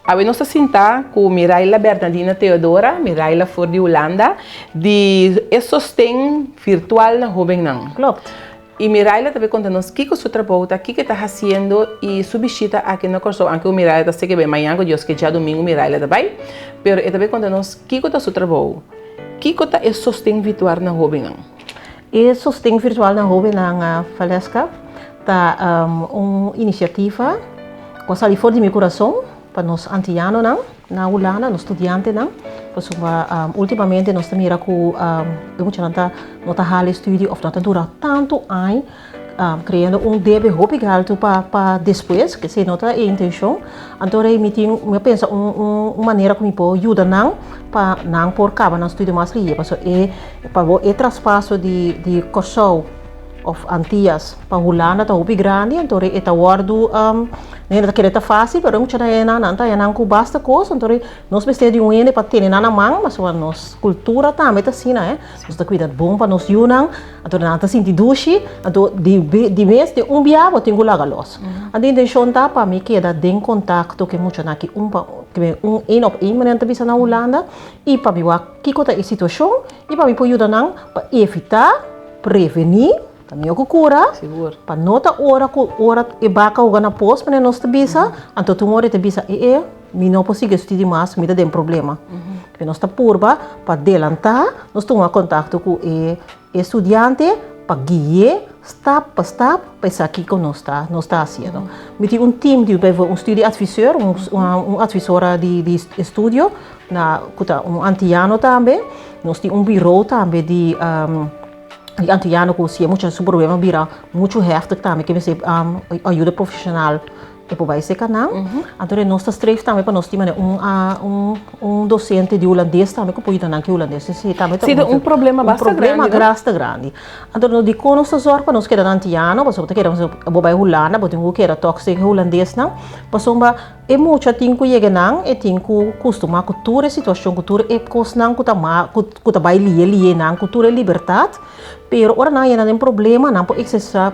Aí nós sentar com Miraila Bernardina Teodora, Miraila for de Holanda, de sostém virtual na jovem não. Klopt. E Miraila também conta-nos o que o seu trabalho está, o que está fazendo e substituta aqui no curso, aunque o Miraila está sei que bem amanhã, que Deus que já domingo Miraila também, mas ele também conta-nos o que o seu trabalho, o que está sostém virtual na jovem não. E sostém virtual na jovem não, Valesca, tá uma iniciativa que saiu fora de meu coração para nós antianos não, na Holanda, nós estudantes não. Ultimamente nós também era com nota hale estudie of nota dura tanto anos criando debe hobby alto para depois que se nota a intenção então eu penso uma maneira como pode ajudar não para não por cabo não estudo mais ria para o traspasso de curso of Antillas para Holanda tá hobby grande então é guardo nem daquele tá fácil pero muita não com basta coisa então nós precisamos de ene para ter na mão mas a nossa cultura também tá assim né nós tá cuidado bom para nós unam então não tá senti duche então de mês de biabo tenho lá galos a intenção tá para mim que é dar em contato que muito aqui op één manier te bisa na Holanda e para mim que conta a situação e para mim pode ajudar não para evitar prevenir também o cura para nota hora e baca o gana pos para nós te bisa então tu mora te bisa mi não consigo estudar mais me dá um problema porque nós tá purba para adelantar nós tomar contato com o estudante para guiar step por step para isso aqui que nós está fazendo me tem time de estudio advisor advisora de estudio na antiano também nós tem bureau também de antiano que se muito problema vira muito heftig também que você ajuda profissional e por esse canal então nós estamos também para nós temos docente de holandês também que pode dar que holandês se também um problema bastante grande então nós de nós zorg para nós que era antiano mas que era bobai Holanda mas tem que era toxic holandês não passou é muito tem que chegar não e tem que costumar cultura situação cultura é coisa não que tá vai lie não cultura liberdade pero ora não é um problema não pode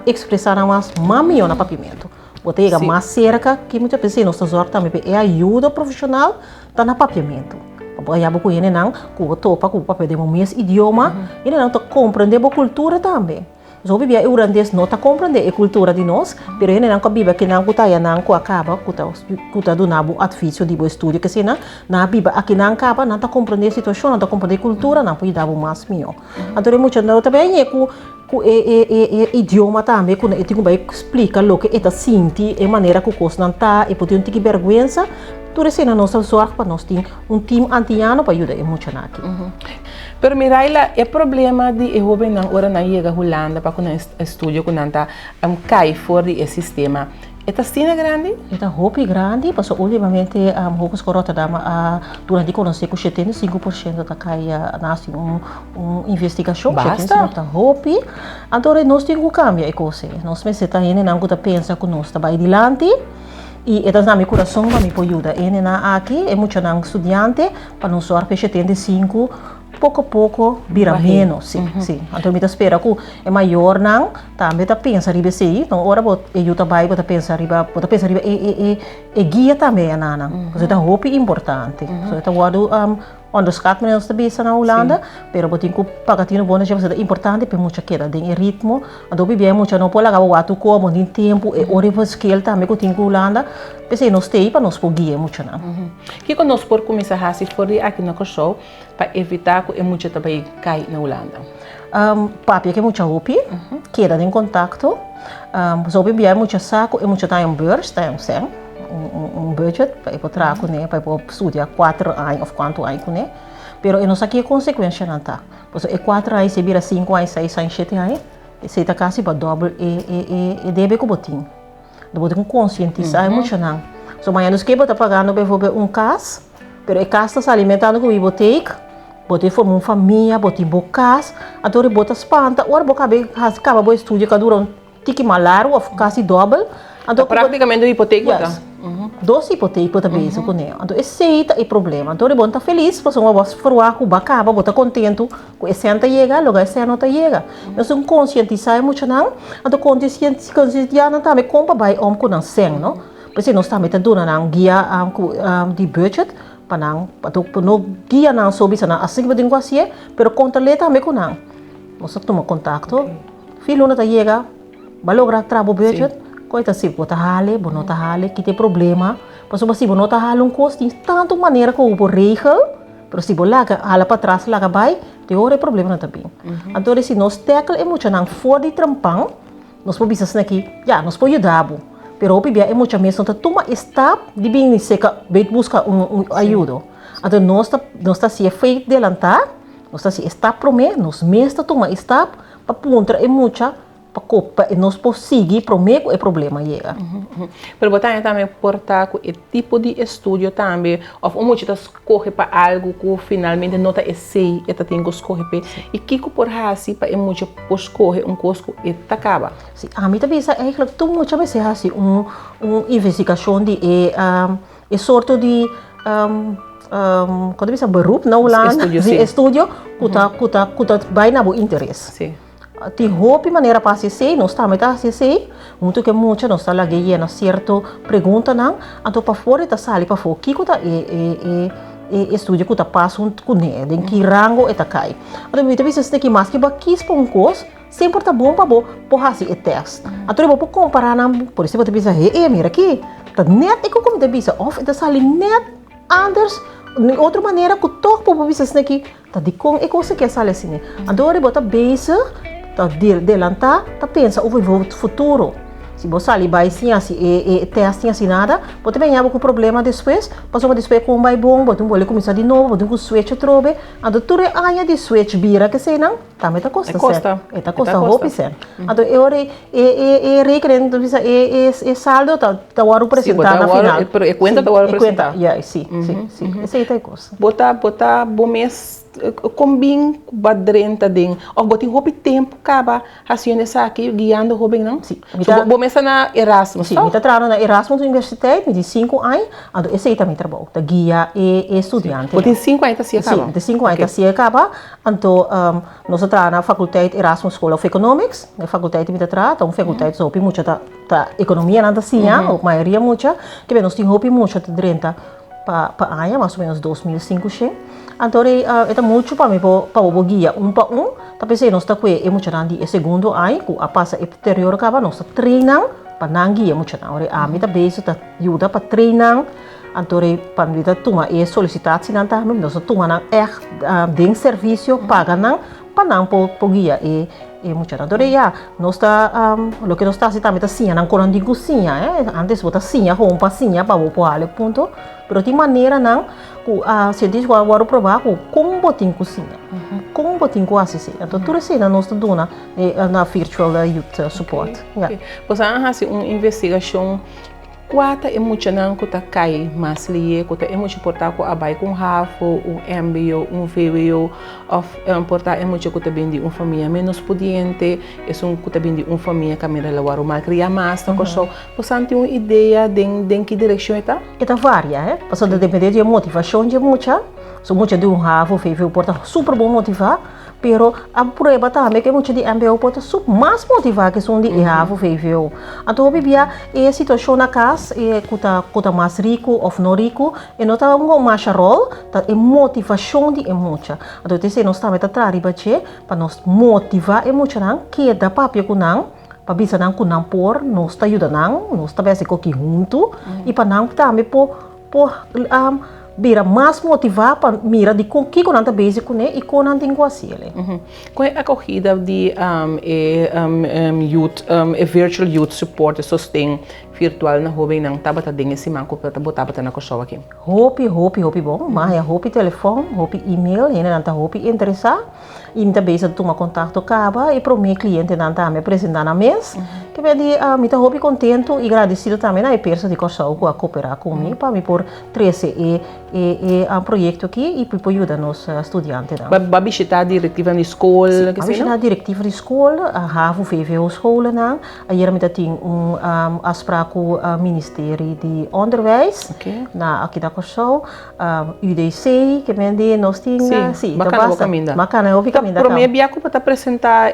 expressar mais mami na papimento você chega mais cerca que muitas pessoas não estão também é ajuda profissional tá na papiamento porque já com ele não com topa com o papel de mesmo idioma ele não tá compreender a cultura também so bibia holandês não tá compreender a cultura de nós pero ele não cabiba que não tá não com acaba com tá do nabo advício de estudo que se na biba aqui não acaba não tá compreender a situação não tá compreender a cultura não pode dar mais melhor então muito não também é com idioma também quando eu tenho que explicar o que é sinti a maneira que o curso não tá e pode ter vergonha tudo isso na nossa sorte para nós ter time antiano para ajudar muito aqui pero Miraila é problema de jovem não ora na chega Holanda para quando estudo quando tá cai fora do sistema é cena grande? É hobby grande, porque ultimamente hocus corota durante conhecer que 75% da caia nasce investigação, basta tá hobby. Então nós temos que cambiar a coisa. Nós pensamos que não que pensa que nós está adiante e é na meu coração para me ajuda. Ele na aqui é muito não estudante para nós só 75 pouco a pouco vira menos, sim. Então, me espera que é maior não, também tá pensa riba sei, então ora eu também bota pensa riba e guia também não, porque tá roupa importante. So tá guardo onderschat men ons te bisa na Holanda, pero botin ko pagkatino bona siya é importante para mucha queda den ritmo, ando bibia mucha no pola gabo watu ko mo din tempo e ore po skill também ko tin ko Holanda, pese nos stay para nos pogia mucha na. Que quando nós por começar a se for aqui na show para evitar que mucha também cai na Holanda. Papi que mucha hopi, queda em contato, so bibia mucha saco e mucha time beurs, time sem. Budget para ir para né, para ir estudar 4 anos ou quanto anos né, pero eu não sei que consequência não tá, porque é 4 anos se vira 5 anos, 6 anos, 7 anos, se tá quase para double e deve com botinho, do botinho conscientizar muito não, so amanhã nos que botar pagando para caso, pero é caso está se alimentando com o biblioteca, botar formar uma família, botar bocas, adoro botar espanta, ora boca bem acaba o estudo que dura tique malaro ou quase double. Então, praticamente hipoteca. 12 hipotecas também isso com ele. Então, esse é o problema. Então, ele está feliz, porque uma voz forward, o bacaba, está contente, com esse ano chega, logo esse ano chega. Nós somos conscientizar muito não. Então, conscientizar também como vai com não sem, não? Porque nós estamos dando na guia de budget, para não guia não sobre isso, assim que eu assim, pero controle também com não. Nós tomamos contato, filho não tá chega, vai lograr trabalho budget, coisa assim, bota hale, não tá hale, que tem problema, mas se não tá hale custo, tem tanto maneira que eu vou regel, pero se você hala para trás, lá vai, tem outro problema também. Então, se nós tackle é muito não fora de trampang, nós podemos aqui, já, nós podemos ajudar, pero o pibia é muito mesmo, então toma step de bem seca, bem buscar ajuda. Então nós tá se feito delantar, nós tá se step promer, nós mesmo toma step para pontra é muito para nós conseguir promer o problema chega. Pero botar também portar com o tipo de estudo também, ou um monte de escolher para algo que finalmente não tá sei, eta tem que escolher para e que por assim para muito escolher curso que eta acaba. Sim, a mim também é eigenlijk tu muito vezes assim investigação de sorte de quando você beroep na Holanda, de estudo, kuta vai na bo interesse. Sim. Ti hopi maneira para se nós estamos a se muito que muito nós está lá na certo pergunta não então para fora tá sali para fora que kuta estudo que tá passo com né em que rango eta cai então muitas vezes que mais que ba quis para curso sempre tá bom para por assim é teste então eu vou comparar não por isso você pensa mira aqui tá net e como te pensa of tá sali net anders de outra maneira que toch para você aqui tá de com é coisa que sali assim então eu bota base delantar, tá pensa over o futuro. Se você ali vai assim, teste assim nada, pode ganhar com problema depois, passou depois com vai bom, pode começar de novo, pode switch trobe, a doutora aia de switch bira que sei não, também tá costa. Tá costa roupa certo. Então eu requerendo saldo tá o apresentar na final. É conta do apresentar. Sim. Esse aí tá costa. Bota bom mês combin badrenta ding ou botin hopi tempo acaba haciendo essa aqui guiando hobby não sim so bom mesa na Erasmus sim me tá trabalhando na Erasmus Universidade de 5 anos então esse aí também trabalho da guia e estudante botin 5 anos assim acaba sim de 5 anos assim acaba então nós trabalhamos na faculdade Erasmus School of Economics na faculdade me tá trabalhando uma faculdade só hopi muito da economia nada assim a maioria muito que bem nós tem hopi muito de 30 para ano mais ou menos 2005 então é muito para mim para o guia para tá pensei nós tá com é muito grande segundo ano que a passa exterior acaba nós treinando para não guia muito não a mim tá base tá ajuda para treinar então para mim tá toma e solicitar se não tá nós toma na de serviço paga não para não para guia e muito então nós tá o que nós tá se também tá sim não corando de cozinha antes botar sim roupa sim para o poale ponto pero de maneira não a cientista agora provar como botin cozinha como botin com assistir então tudo isso nós estamos dando na virtual youth support você assim uma investigação quata é muito não que tá cai mas lhe que é muito importante com a bai com rafo MBO VWO of importar é muito que também de uma família menos pudiente é que também de uma família que me relava mal criar mais então só você tem uma ideia de que direção está varia porque depende da motivação de muita so muita de rafo VWO porta super bom motivar pero a prova também que muito de MBO pode super mais motivar que são de rafo VWO então o bibia é situação na casa é kuta mais rico ou não rico e não tá mais rol tá é motivação de muita então tem nós também tá trabalhando para nos motivar é muito não que dá papel com não para bisa não com não por nós tá ajuda não nós tá bem aqui junto e para não também por vira mais motivar para mira de com que nanta básico né e com nanta inguacile. Com a acolhida de youth virtual youth support sustain virtual na hobby nang tabata ding esse manco para botar na coisa aqui. Hopi bom, mas é hopi telefone, hopi e-mail, ainda nanta hopi interessar e muita vez tu toma contato acaba e para o meu cliente nanta me apresentar na mês que me di mita hopi contento e agradecido também na pessoa de coisa que a cooperar comigo para me por 13 um projeto aqui e para ajudar nos estudantes. Vai visitar a diretiva da escola? Vai visitar a diretiva da escola, a HAVO, VVO escola. Aí a gente tem afspraak com o Ministério de Onderwijs, aqui da Corsou, UDC, que vende, nós temos... Sim, bacana o caminho. Bacana o caminho. Para mim, para apresentar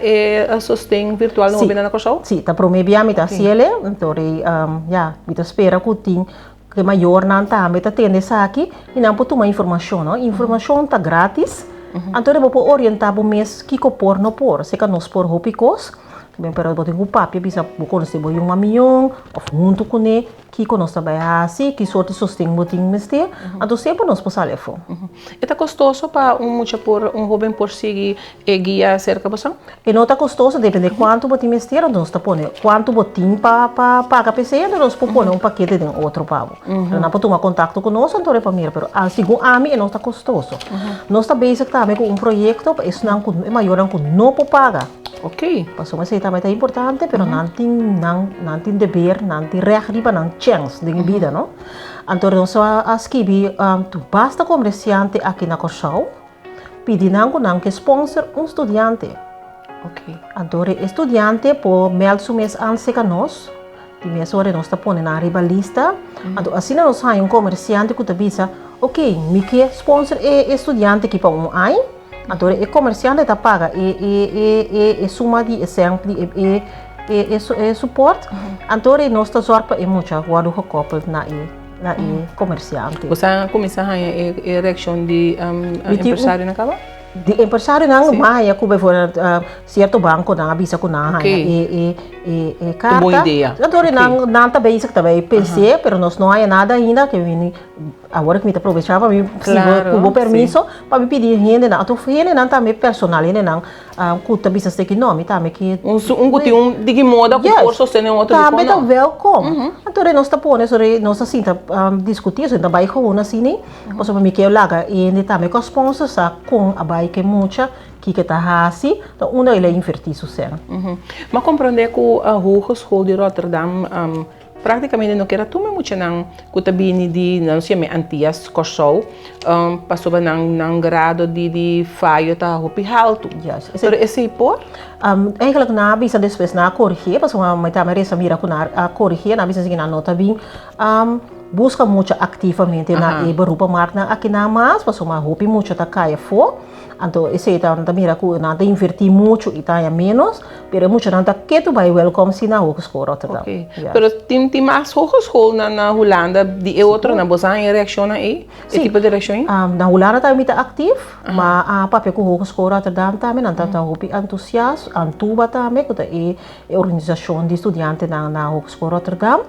a sustento virtual no Obina Corsou? Sim, para mim, a ciele, então, eu espero que tenha que maior não tá, mas tem essa aqui e não pode tomar informação, não? Informação está grátis, então eu vou orientar o mês que por não por, se que nós por hopicos, bem para botar um papel, bisa conhecer bem um caminhão, ou junto com ele, que nós também assim, que sorte sustém botin mestre, então sempre nós passar telefone. É custoso para jovem por seguir guia cerca você? E não está custoso, depende de quanto botin mestre, nós está pondo, quanto botin para pagar PC, então nós podemos pôr paquete de outro pago. Não pode tomar contato conosco, então é para mim, mas segundo a mim não está custoso. Nós está basic também com projeto, isso não é maior que não pode pagar. Ok. Passou mas também é importante, pero não tem dever, não tem regra, não chance de vida, não? Então, nós escrevi, tu basta comerciante aqui na Corsou, pedindo que sponsor estudante. Ok. Então, estudante pode mel su mês antes que nós, de mês hora nós está pondo na riba lista. Então, assim nós temos comerciante que avisa, ok, me que sponsor estudante que para ano. Então, o comerciante está paga e suma de exemplo e suporte. Então, nós está sorpa e muito guardo gekoppeld na comerciante. Você começa a reação de empresário na cava? De empresário não mais, como for certo banco não avisa que não e carta. Boa ideia. Então não tá bem isso também PC, pero nós não há nada ainda que vem agora que me aproveitava me com permisso para me pedir renda não, então renda não também personal renda não, custa bisa que nome também que um de que moda que por sostener outro também tá welcome. Então nós tá pondo sobre nós assim tá discutir sobre também com uma assim, posso me que eu laga e também com sponsors com a que muita que está assim, então uma ele invertir isso cena. Mas compreender que a Hogeschool de Rotterdam praticamente não quer tomar muito não que tá bem de não sei me antias Corsou passou nang grado de falho tá hopi alto. Então esse por eigenlijk na bisa depois na corrigir, passou uma tá merece mira com a corrigir na bisa seguinte na nota bem busca muito ativamente na beroepen markt aqui na mas passou uma hopi muito tá caia for. Então, esse então também nada invertir muito e tá menos, pero muito nada que tu vai welcome se na Hogeschool Rotterdam. Ok. Pero tem mais Hogeschool na Holanda de outro na você reaciona aí? Que tipo de reação? Na Holanda também está ativo, mas a papel com Hogeschool Rotterdam também não tá hopi entusiasmo, Antuba também que é a organização de estudantes na Hogeschool Rotterdam.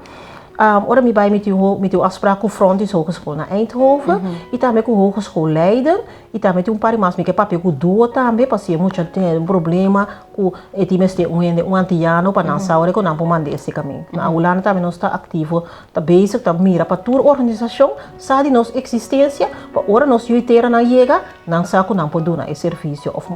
Ora me vai met uw afspraak com Frontis Hogeschool na Eindhoven e também com Hogeschool Leiden e também tem par mais que papel com duas também para se muito tem problema com etimes de antiano para não saber que não pode mandar esse caminho. Na Holanda também nós está ativo, está basic, está mira para toda organização, sabe nossa existência, para ora nós juiteira na chega, não sabe que não pode dar esse serviço of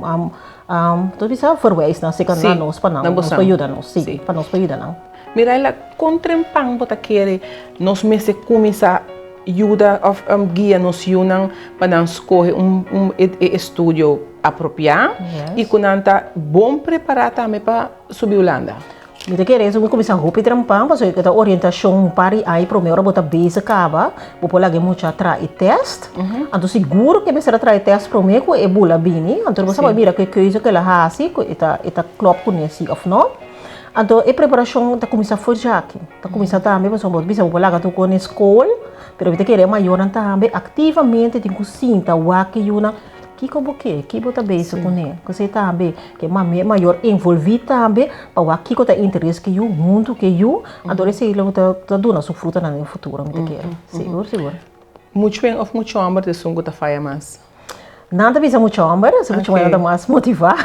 tudo isso verwijs na second na nós para não nos ajuda nós, sim, para nos ajuda não. Miraila, contrempang bota querer nos meses começar ajuda guia nos unam para escolher estúdio apropriado e quando está bom preparado também para subir Holanda. Me te querer eu começar a roupa trampang para que a orientação pari aí para mim bota base acaba vou pôr lá muito atrás e teste então seguro que me será atrás teste para mim com bula bini então você vai mira que coisa que ela assim que está klop com esse of não. Então, a preparação está começando a forjar aqui. Está começando também, mas vamos bisa lá que com a escola, pero você quer maior também ativamente tem que sentir o que uma que como que bota bem isso com ele, que você também que maior envolvido também para o que está interesse que eu muito que eu, então esse ele está dando sua fruta no futuro, me quer, seguro. Muito bem, of muito amor de sungo tá faia mais. Nada bisa muito amor, se muito nada mais motivar.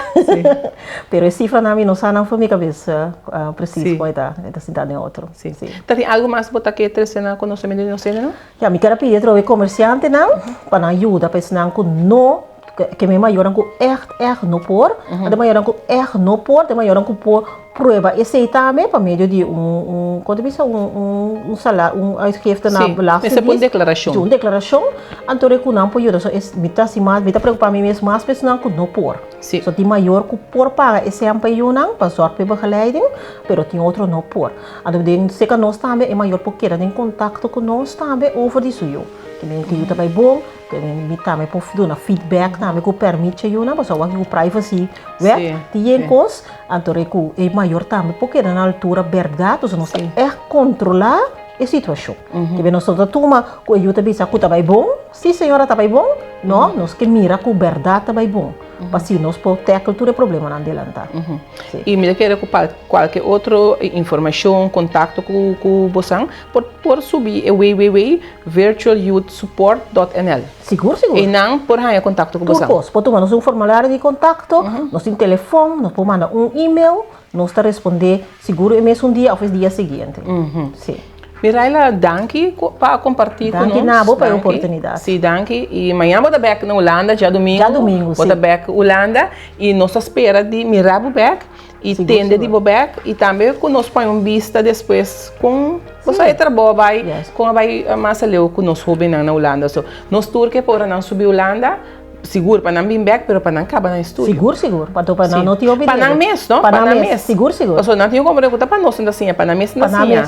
Pero cifra na minha noção não foi minha cabeça preciso para esta cidade em outro. Sim. Tem algo mais botar que trazer na conhecimento de nós, não? Já me quero pedir trouxe comerciante não, para ajuda para ensinar que não que me maioran com no por, de maioran com no por, de maioran com por prueba esse também para meio de quando pensa salário, uitgifte na belasting. Essa é uma declaração. Uma declaração, então eu não posso isso, mita se mais, mita preocupar me mesmo mais pessoas com no por. Sim. So de maior que por paga esse ampa eu não, para sorte para begeleiding, pero tem outro no por. Então de se que nós também é maior porque era em contato com nós também over disso eu. Que eu também bom, que me também por dar feedback também que permite eu não, pessoal que o privacy, né? Tem coisas, então é maior também porque na altura verdade, nós é controlar a situação. Que nós estamos toma, que eu também sei que está bem bom, se senhora está bem bom, não, nós que mira que verdade está bem bom. Para se nós pode ter aquele problema não adianta. E me quer ocupar qualquer outra informação, contato com você, por subir www.virtualyouthsupport.nl. Seguro. E não por aí contato com você. Pode tomar um formulário de contato, nós temos telefone, nós podemos mandar um e-mail, nós está responder seguro e mesmo dia ou dia seguinte. Sim. Miraila, danke para compartilhar conosco. Danke nabo para a oportunidade. Sim, danke. E amanhã vou back na Holanda, já domingo. Vou back Holanda e nós espera de mirar o back e tende de back e também conosco põe vista depois com você trabalha com vai mais leu conosco bem na Holanda. So nós tour que por não subir Holanda. Seguro para não vir back, pero para não acabar na estúdio. Seguro. Para não te ouvir. Para não mês, não? Para não mês. Seguro. Porque não tinha como perguntar para nós, assim, para não mês,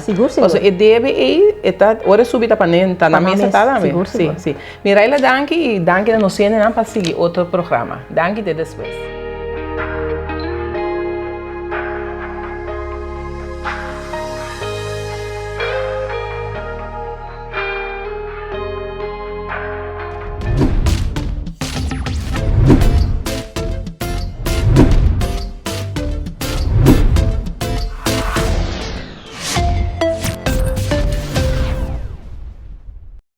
Seguro. Porque deve hora subida para não, tá na mesa, tá na Seguro. Sim. Miraila, danke e danke na nós para seguir outro programa. Danke de depois.